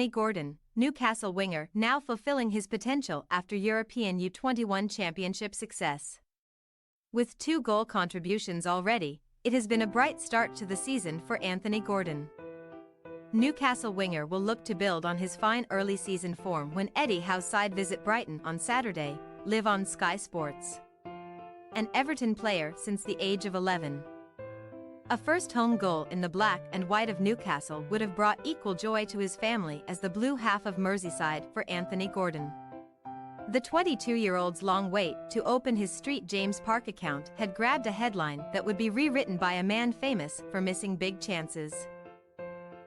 Anthony Gordon, Newcastle winger, now fulfilling his potential after European U21 Championship success. With 2 goal contributions already, it has been a bright start to the season for Anthony Gordon. Newcastle winger will look to build on his fine early season form when Eddie Howe's side visit Brighton on Saturday, live on Sky Sports. An Everton player since the age of 11. A first home goal in the black and white of Newcastle would have brought equal joy to his family as the blue half of Merseyside for Anthony Gordon. The 22-year-old's long wait to open his St James Park account had grabbed a headline that would be rewritten by a man famous for missing big chances.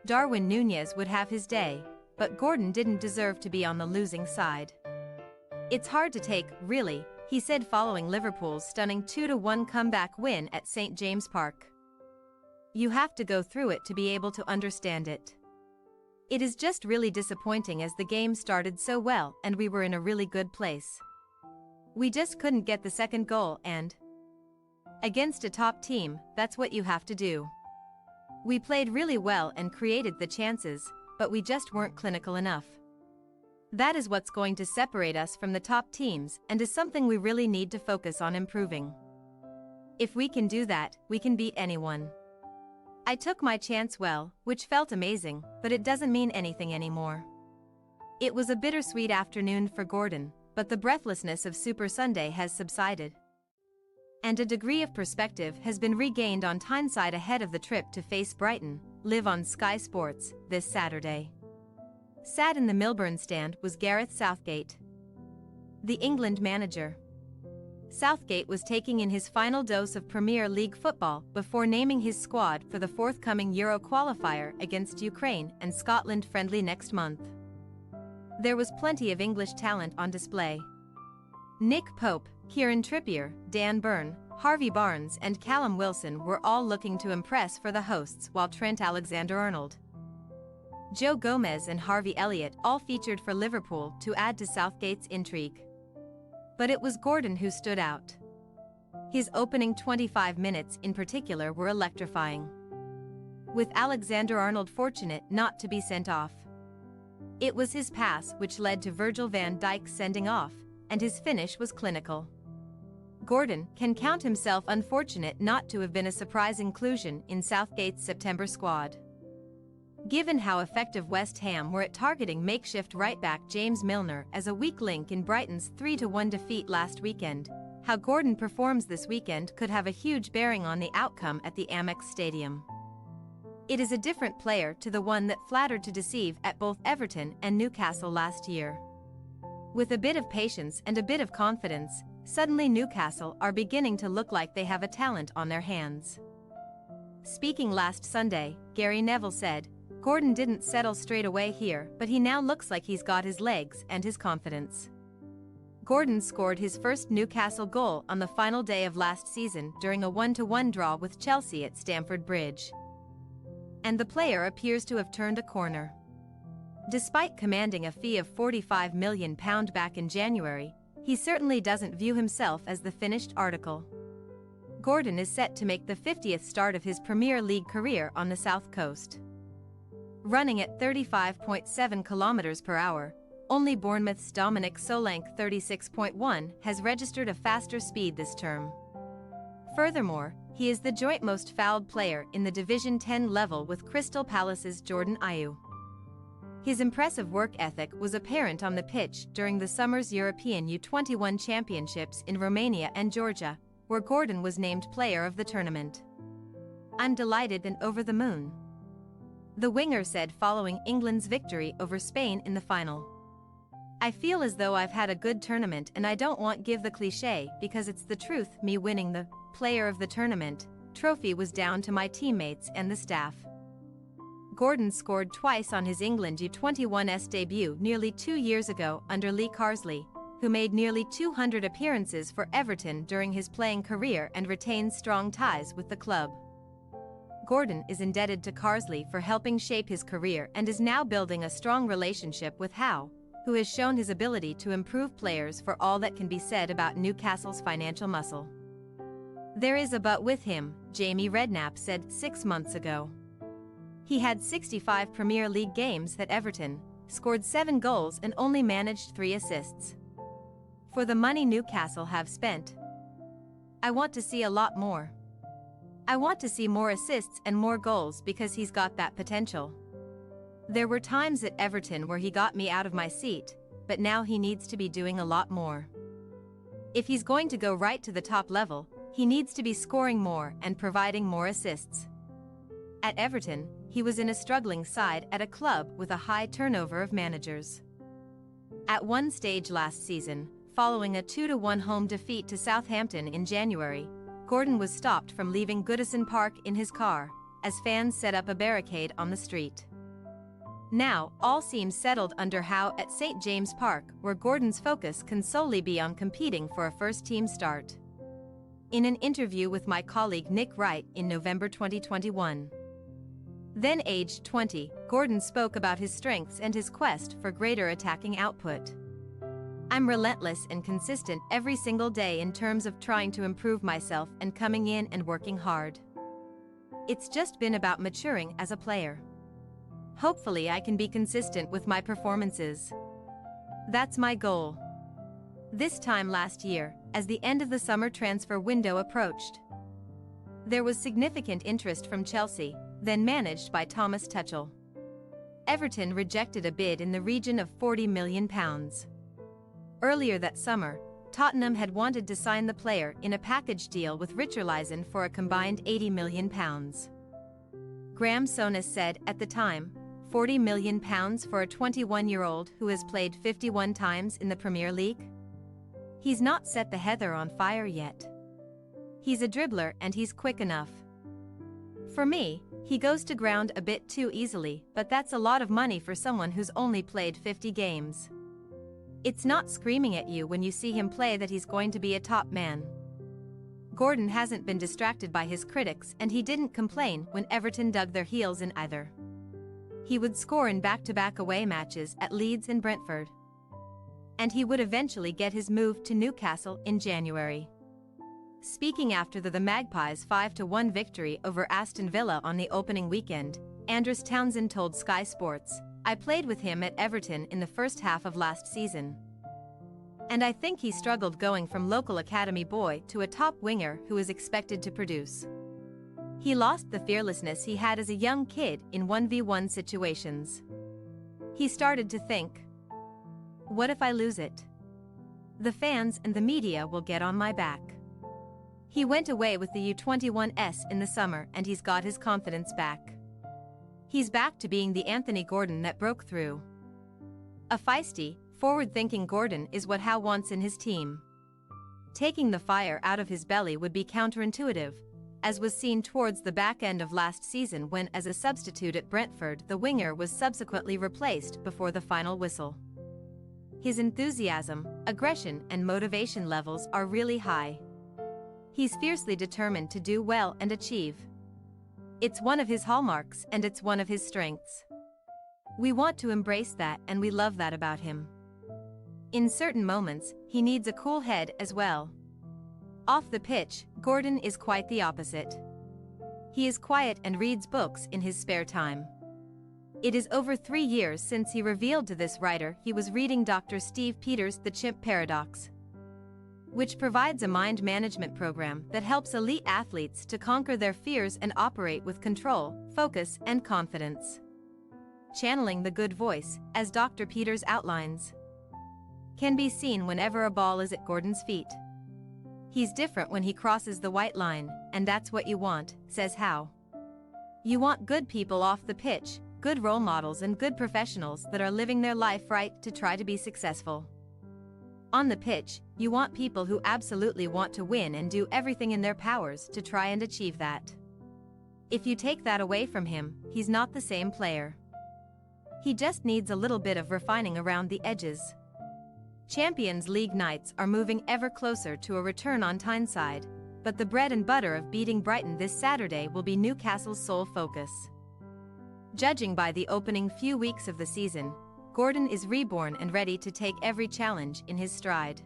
Darwin Núñez would have his day, but Gordon didn't deserve to be on the losing side. "It's hard to take, really," he said following Liverpool's stunning 2-1 comeback win at St James Park. "You have to go through it to be able to understand it. It is just really disappointing as the game started so well and we were in a really good place. We just couldn't get the second goal and against a top team, that's what you have to do. We played really well and created the chances, but we just weren't clinical enough. That is what's going to separate us from the top teams and is something we really need to focus on improving. If we can do that, we can beat anyone. I took my chance well, which felt amazing, but it doesn't mean anything anymore." It was a bittersweet afternoon for Gordon, but the breathlessness of Super Sunday has subsided. And a degree of perspective has been regained on Tyneside ahead of the trip to face Brighton, live on Sky Sports, this Saturday. Sat in the Milburn stand was Gareth Southgate, the England manager. Southgate was taking in his final dose of Premier League football before naming his squad for the forthcoming Euro qualifier against Ukraine and Scotland friendly next month. There was plenty of English talent on display. Nick Pope, Kieran Trippier, Dan Burn, Harvey Barnes and Callum Wilson were all looking to impress for the hosts, while Trent Alexander-Arnold, Joe Gomez and Harvey Elliott all featured for Liverpool to add to Southgate's intrigue. But it was Gordon who stood out. His opening 25 minutes in particular were electrifying, with Alexander-Arnold fortunate not to be sent off. It was his pass which led to Virgil van Dijk's sending off, and his finish was clinical. Gordon can count himself unfortunate not to have been a surprise inclusion in Southgate's September squad. Given how effective West Ham were at targeting makeshift right-back James Milner as a weak link in Brighton's 3-1 defeat last weekend, how Gordon performs this weekend could have a huge bearing on the outcome at the Amex Stadium. It is a different player to the one that flattered to deceive at both Everton and Newcastle last year. With a bit of patience and a bit of confidence, suddenly Newcastle are beginning to look like they have a talent on their hands. Speaking last Sunday, Gary Neville said, "Gordon didn't settle straight away here, but he now looks like he's got his legs and his confidence." Gordon scored his first Newcastle goal on the final day of last season during a 1-1 draw with Chelsea at Stamford Bridge. And the player appears to have turned a corner. Despite commanding a fee of £45 million back in January, he certainly doesn't view himself as the finished article. Gordon is set to make the 50th start of his Premier League career on the South Coast. Running at 35.7 km per hour, only Bournemouth's Dominic Solanke 36.1 has registered a faster speed this term. Furthermore, he is the joint most fouled player in the Division 10 level with Crystal Palace's Jordan Ayew. His impressive work ethic was apparent on the pitch during the summer's European U21 Championships in Romania and Georgia, where Gordon was named player of the tournament. "I'm delighted and over the moon," the winger said following England's victory over Spain in the final. "I feel as though I've had a good tournament and I don't want give the cliché because it's the truth. Me winning the Player of the Tournament trophy was down to my teammates and the staff." Gordon scored twice on his England U21's debut nearly 2 years ago under Lee Carsley, who made nearly 200 appearances for Everton during his playing career and retains strong ties with the club. Gordon is indebted to Carsley for helping shape his career and is now building a strong relationship with Howe, who has shown his ability to improve players for all that can be said about Newcastle's financial muscle. "There is a but with him," Jamie Redknapp said 6 months ago. "He had 65 Premier League games at Everton, scored 7 goals and only managed 3 assists. For the money Newcastle have spent, I want to see a lot more. I want to see more assists and more goals because he's got that potential. There were times at Everton where he got me out of my seat, but now he needs to be doing a lot more. If he's going to go right to the top level, he needs to be scoring more and providing more assists. At Everton, he was in a struggling side at a club with a high turnover of managers. At one stage last season, following a 2-1 home defeat to Southampton in January, Gordon was stopped from leaving Goodison Park in his car, as fans set up a barricade on the street. Now, all seems settled under Howe at St. James Park, where Gordon's focus can solely be on competing for a first-team start. In an interview with my colleague Nick Wright in November 2021. Then aged 20, Gordon spoke about his strengths and his quest for greater attacking output. I'm relentless and consistent every single day in terms of trying to improve myself and coming in and working hard. It's just been about maturing as a player. Hopefully I can be consistent with my performances. That's my goal. This time last year, as the end of the summer transfer window approached, there was significant interest from Chelsea, then managed by Thomas Tuchel. Everton rejected a bid in the region of £40 million. Earlier that summer, Tottenham had wanted to sign the player in a package deal with Richarlison for a combined £80 million. Graham Souness said at the time, £40 million for a 21-year-old who has played 51 times in the Premier League? He's not set the heather on fire yet. He's a dribbler and he's quick enough. For me, he goes to ground a bit too easily, but that's a lot of money for someone who's only played 50 games. It's not screaming at you when you see him play that he's going to be a top man. Gordon hasn't been distracted by his critics and he didn't complain when Everton dug their heels in either. He would score in back-to-back away matches at Leeds and Brentford. And he would eventually get his move to Newcastle in January. Speaking after the Magpies' 5-1 victory over Aston Villa on the opening weekend, Andros Townsend told Sky Sports, "I played with him at Everton in the first half of last season. And I think he struggled going from local academy boy to a top winger who is expected to produce. He lost the fearlessness he had as a young kid in 1v1 situations. He started to think, what if I lose it? The fans and the media will get on my back." He went away with the U21s in the summer and he's got his confidence back. He's back to being the Anthony Gordon that broke through. A feisty, forward-thinking Gordon is what Howe wants in his team. Taking the fire out of his belly would be counterintuitive, as was seen towards the back end of last season when, as a substitute at Brentford, the winger was subsequently replaced before the final whistle. His enthusiasm, aggression and motivation levels are really high. He's fiercely determined to do well and achieve. It's one of his hallmarks and it's one of his strengths. We want to embrace that and we love that about him. In certain moments, he needs a cool head as well. Off the pitch, Gordon is quite the opposite. He is quiet and reads books in his spare time. It is over 3 years since he revealed to this writer he was reading Dr. Steve Peters' The Chimp Paradox, which provides a mind management program that helps elite athletes to conquer their fears and operate with control, focus, and confidence. Channeling the good voice, as Dr. Peters outlines, can be seen whenever a ball is at Gordon's feet. He's different when he crosses the white line, and that's what you want, says Howe. You want good people off the pitch, good role models and good professionals that are living their life right to try to be successful. On the pitch, you want people who absolutely want to win and do everything in their powers to try and achieve that. If you take that away from him, he's not the same player. He just needs a little bit of refining around the edges. Champions League nights are moving ever closer to a return on Tyneside, but the bread and butter of beating Brighton this Saturday will be Newcastle's sole focus. Judging by the opening few weeks of the season, Gordon is reborn and ready to take every challenge in his stride.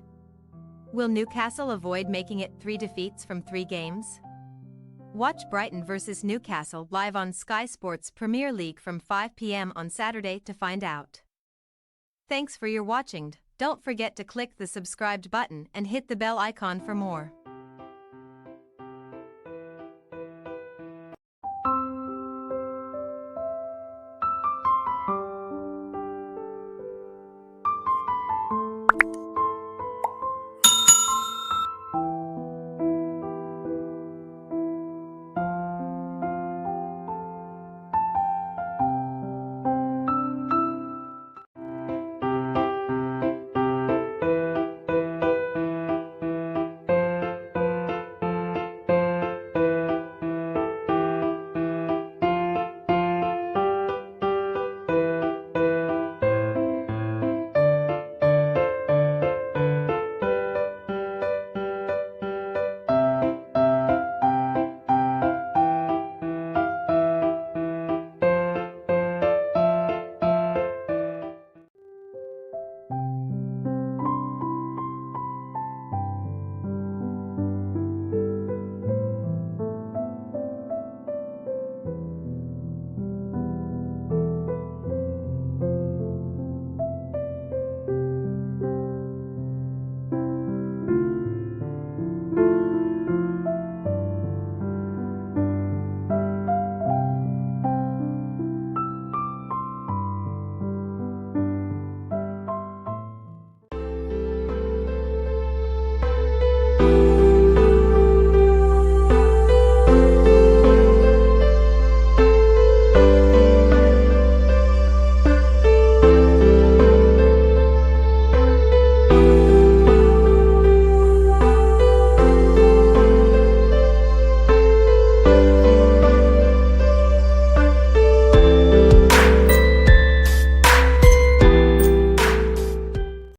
Will Newcastle avoid making it 3 defeats from 3 games? Watch Brighton vs Newcastle live on Sky Sports Premier League from 5 p.m. on Saturday to find out. Thanks for your watching. Don't forget to click the subscribed button and hit the bell icon for more.